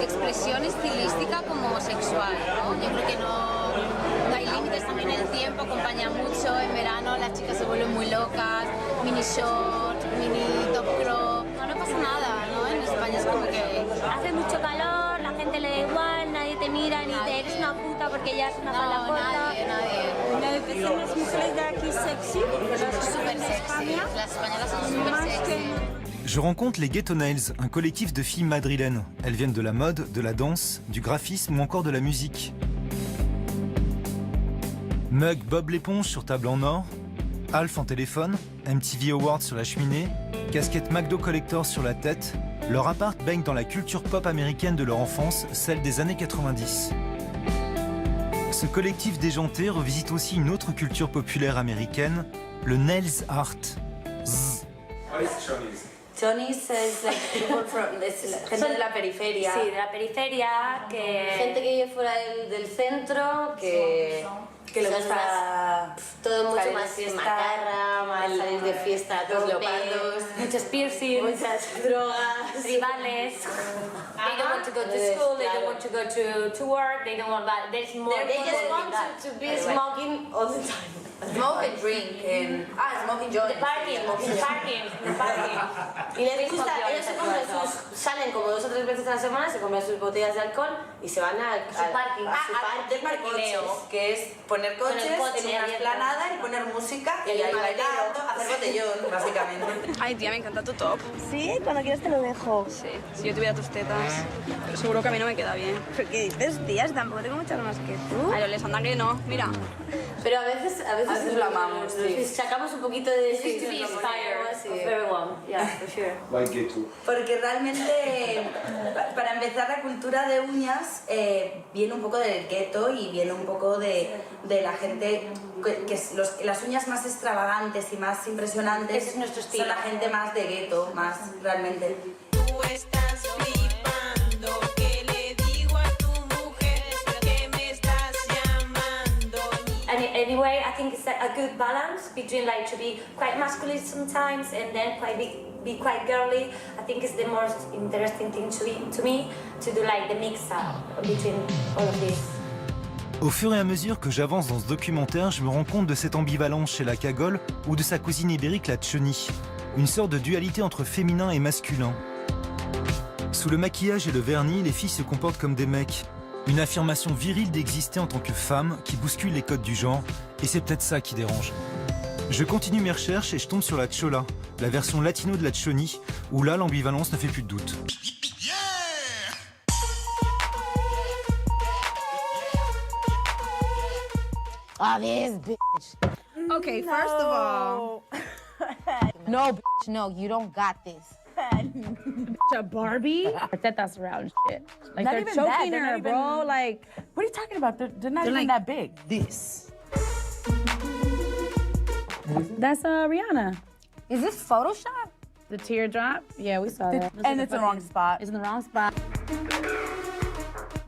expresión estilística como sexual, ¿no? Yo creo que no hay límites, también el tiempo acompaña mucho. En verano las chicas se vuelven muy locas, mini short, mini top crop. No pasa nada, ¿no? En España es como que hace mucho calor, la gente le da igual, nadie te mira ni te eres una puta porque ya es una falda corta. Nadie. ¿Me dicen las mujeres de aquí sexy? Súper sexy. Las españolas son súper sexy. Je rencontre les Ghetto Nails, un collectif de filles madrilènes. Elles viennent de la mode, de la danse, du graphisme ou encore de la musique. Mug Bob l'éponge sur table en or, Alf en téléphone, MTV Awards sur la cheminée, casquette McDo Collector sur la tête, leur appart baigne dans la culture pop américaine de leur enfance, celle des années 90. Ce collectif déjanté revisite aussi une autre culture populaire américaine, le nails art. Zzz. What is Chinese? Chonis es like people from gente de la periferia. Sí, de la periferia, que... Gente que vive fuera del centro, que le gusta todo mucho más macarra, más salir de fiesta, todos leopardos, muchos piercings, muchas drogas, rivales. They don't want to go to school, they don't want to go to work, they don't want that. There's more. They just want to be smoking all the time. Smoke and drink and smoking joints. The parking. Y les gusta, ellos salen como 2 o 3 veces a la semana, se compran sus botellas de alcohol y se van a su parking de parquineo, que es poner coches en una esplanada y poner música y ahí bailando, hacer botellón, básicamente. Ay, tía, me encanta tu top. Sí, cuando quieras te lo dejo. Sí, si yo tuviera tus tetas, pero seguro que a mí no me queda bien. ¿Pero qué dices, tía? Tampoco tengo muchas más que tú. Ay, les anda que no, mira. Pero a veces lo amamos, sí. Sacamos un poquito de... Sí, to be inspired of everyone, yeah, for sure. Why ghetto? Porque realmente, para empezar, la cultura de uñas viene un poco del gueto y viene un poco de la gente, las uñas más extravagantes y más impresionantes es nuestro estilo. Son la gente más de gueto, más realmente. Tú estás flipando, ¿qué le digo a tu mujer? ¿Qué me estás llamando? Anyway, I think it's a good balance between like to be quite masculine sometimes and then be quite girly. I think it's the most interesting thing to me to do like the mix up between all of this. Au fur et à mesure que j'avance dans ce documentaire, je me rends compte de cette ambivalence chez la cagole ou de sa cousine ibérique, la choni. Une sorte de dualité entre féminin et masculin. Sous le maquillage et le vernis, les filles se comportent comme des mecs. Une affirmation virile d'exister en tant que femme qui bouscule les codes du genre, et c'est peut-être ça qui dérange. Je continue mes recherches et je tombe sur la chola, la version latino de la choni, où là l'ambivalence ne fait plus de doute. Oh, this bitch. Okay, first of all... No, bitch, no, you don't got this. A Barbie? Tetas around shit. Like Not they're even choking that. her, bro. Like, what are you talking about? They're not They're even like that big. this. That's Rihanna. Is this Photoshop? The teardrop? Yeah, we saw that. And it's in the wrong spot. It's in the wrong spot.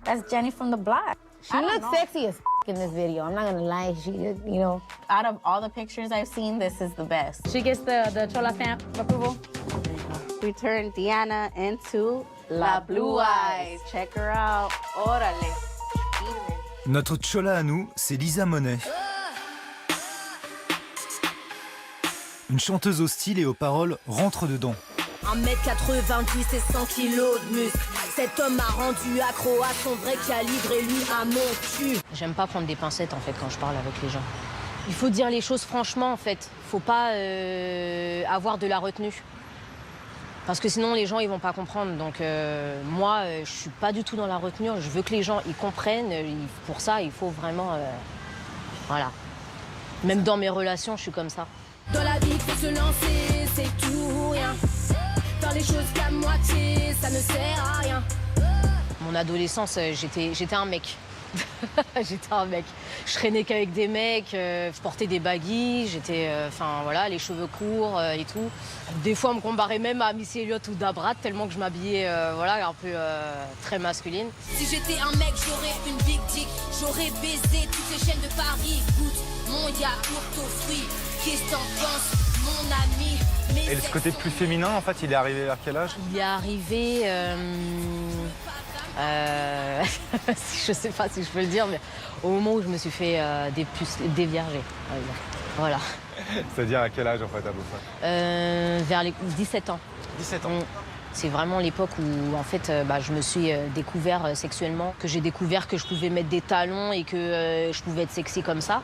That's Jenny from the block. She looks sexy as in this video. I'm not gonna lie. She, you know, out of all the pictures I've seen, this is the best. She gets the Chola stamp approval. We turned Diana into La Blue Eyes. Check her out. Órale. Notre Chola à nous, c'est Lisa Monet. Une chanteuse au style et aux paroles rentre dedans. 1m90 et 100 kilos de muscle. Cet homme m'a rendu accro à son vrai calibre et lui à mon cul. J'aime pas prendre des pincettes en fait quand je parle avec les gens. Il faut dire les choses franchement en fait. Faut pas avoir de la retenue. Parce que sinon les gens ils vont pas comprendre. Donc moi je suis pas du tout dans la retenue. Je veux que les gens ils comprennent. Pour ça il faut vraiment voilà. Même dans mes relations je suis comme ça. Dans la vie faut se lancer, c'est tout ou rien. Faire les choses qu'à moitié, ça ne sert à rien. Mon adolescence j'étais un mec. J'étais un mec. Je traînais qu'avec des mecs, je portais des baguilles, j'étais, enfin voilà, les cheveux courts et tout. Des fois, on me comparait même à Missy Elliott ou Dabrat, tellement que je m'habillais, voilà, un peu très masculine. Si j'étais un mec, j'aurais une big dick, j'aurais baisé toutes les chaînes de Paris. Goûte mon yaourt aux fruits, qu'est-ce que t'en penses, mon ami? Et ce côté plus féminin, en fait, il est arrivé vers quel âge? Il est arrivé... je sais pas si je peux le dire, mais au moment où je me suis fait dévierger. Voilà. C'est-à-dire à quel âge, en fait, à peu près? Vers les 17 ans. 17 ans. C'est vraiment l'époque où, en fait, je me suis découvert sexuellement, que j'ai découvert que je pouvais mettre des talons et que je pouvais être sexy comme ça.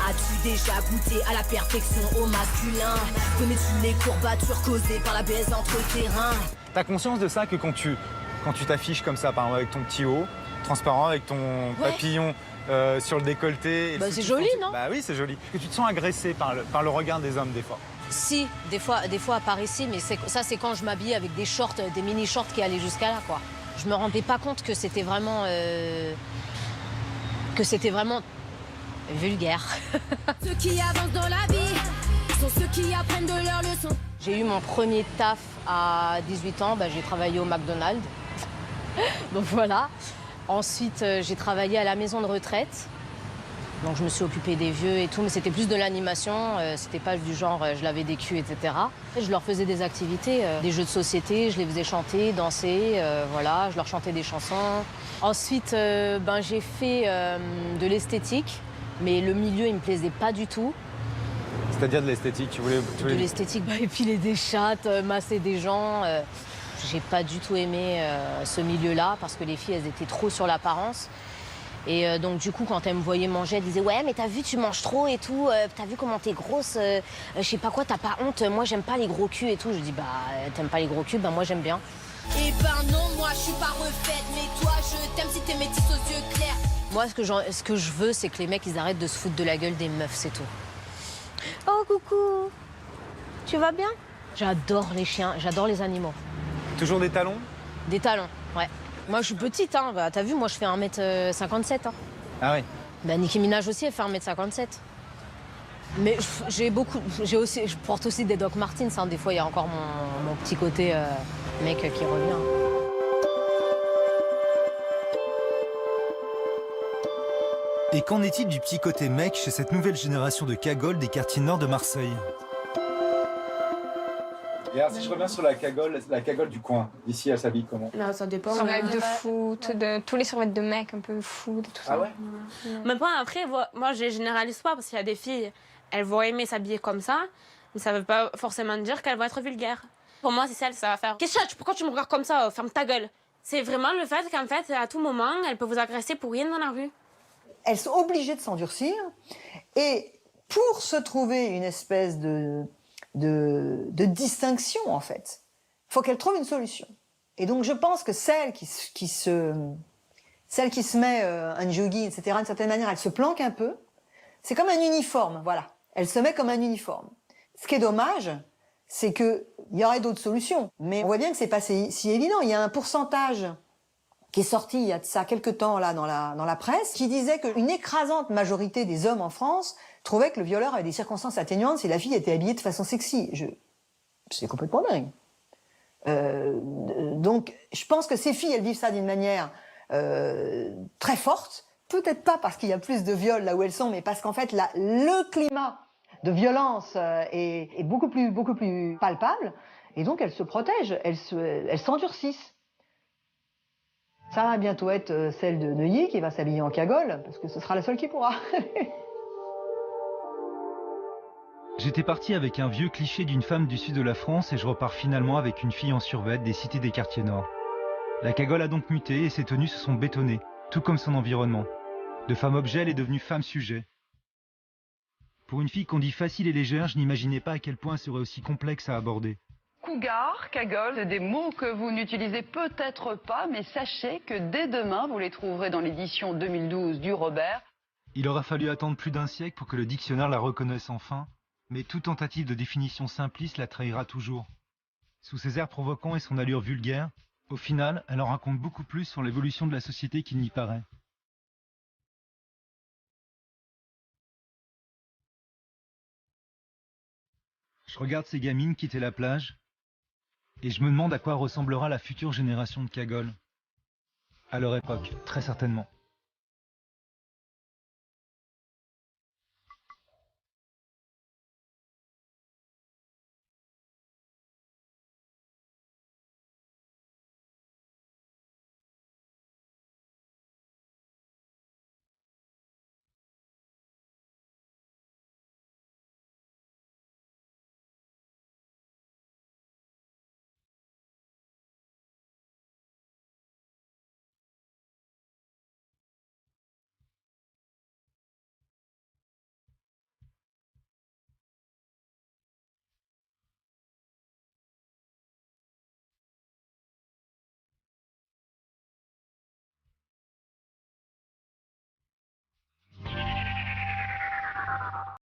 As-tu déjà goûté à la perfection au masculin? Connais-tu les courbatures causées par la baisse entre le terrain? T'as conscience de ça, que quand tu t'affiches comme ça, par exemple avec ton petit haut, transparent, avec ton papillon sur le décolleté... Bah, c'est joli, non? Bah oui, c'est joli. Que tu te sens agressé par le regard des hommes, des fois? Si, des fois par ici, mais ça, c'est quand je m'habillais avec des shorts, des mini-shorts qui allaient jusqu'à là, quoi. Je me rendais pas compte que c'était vraiment... vulgaire. Ceux qui avancent dans la vie sont ceux qui apprennent de leurs leçons. J'ai eu mon premier taf à 18 ans, j'ai travaillé au McDonald's. Donc voilà. Ensuite, j'ai travaillé à la maison de retraite. Donc je me suis occupée des vieux et tout, mais c'était plus de l'animation. C'était pas du genre je lavais des culs, etc. Et je leur faisais des activités, des jeux de société, je les faisais chanter, danser, voilà, je leur chantais des chansons. Ensuite, j'ai fait de l'esthétique. Mais le milieu, il me plaisait pas du tout. C'est-à-dire de l'esthétique, tu voulais... De l'esthétique, épiler des chattes, masser des gens. J'ai pas du tout aimé ce milieu-là parce que les filles, elles étaient trop sur l'apparence. Et donc du coup, quand elles me voyaient manger, elles disaient « Ouais, mais t'as vu, tu manges trop et tout. T'as vu comment t'es grosse. Je sais pas quoi, t'as pas honte. Moi, j'aime pas les gros culs et tout. » Je dis « T'aimes pas les gros culs? Moi, j'aime bien. » Eh ben non, moi, je suis pas refaite. Mais toi, je t'aime si t'es métisse aux yeux clairs. Moi, ce que je veux, c'est que les mecs, ils arrêtent de se foutre de la gueule des meufs, c'est tout. Oh, coucou. Tu vas bien? J'adore les chiens, j'adore les animaux. Toujours des talons? Des talons, ouais. Moi, je suis petite, hein. T'as vu, moi, je fais 1m57. Hein. Ah oui? Nicki Minaj aussi, elle fait 1m57. Mais je porte aussi des Doc Martens. Hein. Des fois, il y a encore mon petit côté mec qui revient. Et qu'en est-il du petit côté mec chez cette nouvelle génération de cagoles des quartiers nord de Marseille? Et alors, si je reviens sur la cagole du coin, ici, elle s'habille comment? Non, ça dépend. Survêtements de foot, tous les survêtements de mecs un peu foot, tout ça. Ah ouais? Mais après, moi, je généralise pas parce qu'il y a des filles, elles vont aimer s'habiller comme ça, mais ça veut pas forcément dire qu'elles vont être vulgaires. Pour moi, c'est ça va faire. Qu'est-ce que pourquoi tu me regardes comme ça? Ferme ta gueule. C'est vraiment le fait qu'en fait, à tout moment, elle peut vous agresser pour rien dans la rue. Elles sont obligées de s'endurcir et pour se trouver une espèce de distinction, en fait, il faut qu'elles trouvent une solution. Et donc, je pense que celle qui se met un jogging, etc., d'une certaine manière, elle se planque un peu. C'est comme un uniforme, voilà. Elle se met comme un uniforme. Ce qui est dommage, c'est qu'il y aurait d'autres solutions. Mais on voit bien que c'est pas si évident. Il y a un pourcentage qui est sorti il y a de ça quelques temps là dans la presse, qui disait qu'une écrasante majorité des hommes en France trouvaient que le violeur avait des circonstances atténuantes si la fille était habillée de façon sexy. C'est complètement dingue. Donc, je pense que ces filles, elles vivent ça d'une manière très fortes. Peut-être pas parce qu'il y a plus de viols là où elles sont, mais parce qu'en fait, le climat de violence est beaucoup plus palpable. Et donc, elles se protègent, elles s'endurcissent. Ça va bientôt être celle de Neuilly qui va s'habiller en cagole, parce que ce sera la seule qui pourra. J'étais parti avec un vieux cliché d'une femme du sud de la France et je repars finalement avec une fille en survêt des cités des quartiers nord. La cagole a donc muté et ses tenues se sont bétonnées, tout comme son environnement. De femme objet, elle est devenue femme sujet. Pour une fille qu'on dit facile et légère, je n'imaginais pas à quel point elle serait aussi complexe à aborder. Cougar, cagole, c'est des mots que vous n'utilisez peut-être pas, mais sachez que dès demain, vous les trouverez dans l'édition 2012 du Robert. Il aura fallu attendre plus d'un siècle pour que le dictionnaire la reconnaisse enfin, mais toute tentative de définition simpliste la trahira toujours. Sous ses airs provoquants et son allure vulgaire, au final, elle en raconte beaucoup plus sur l'évolution de la société qu'il n'y paraît. Je regarde ces gamines quitter la plage, et je me demande à quoi ressemblera la future génération de cagoles. À leur époque, très certainement.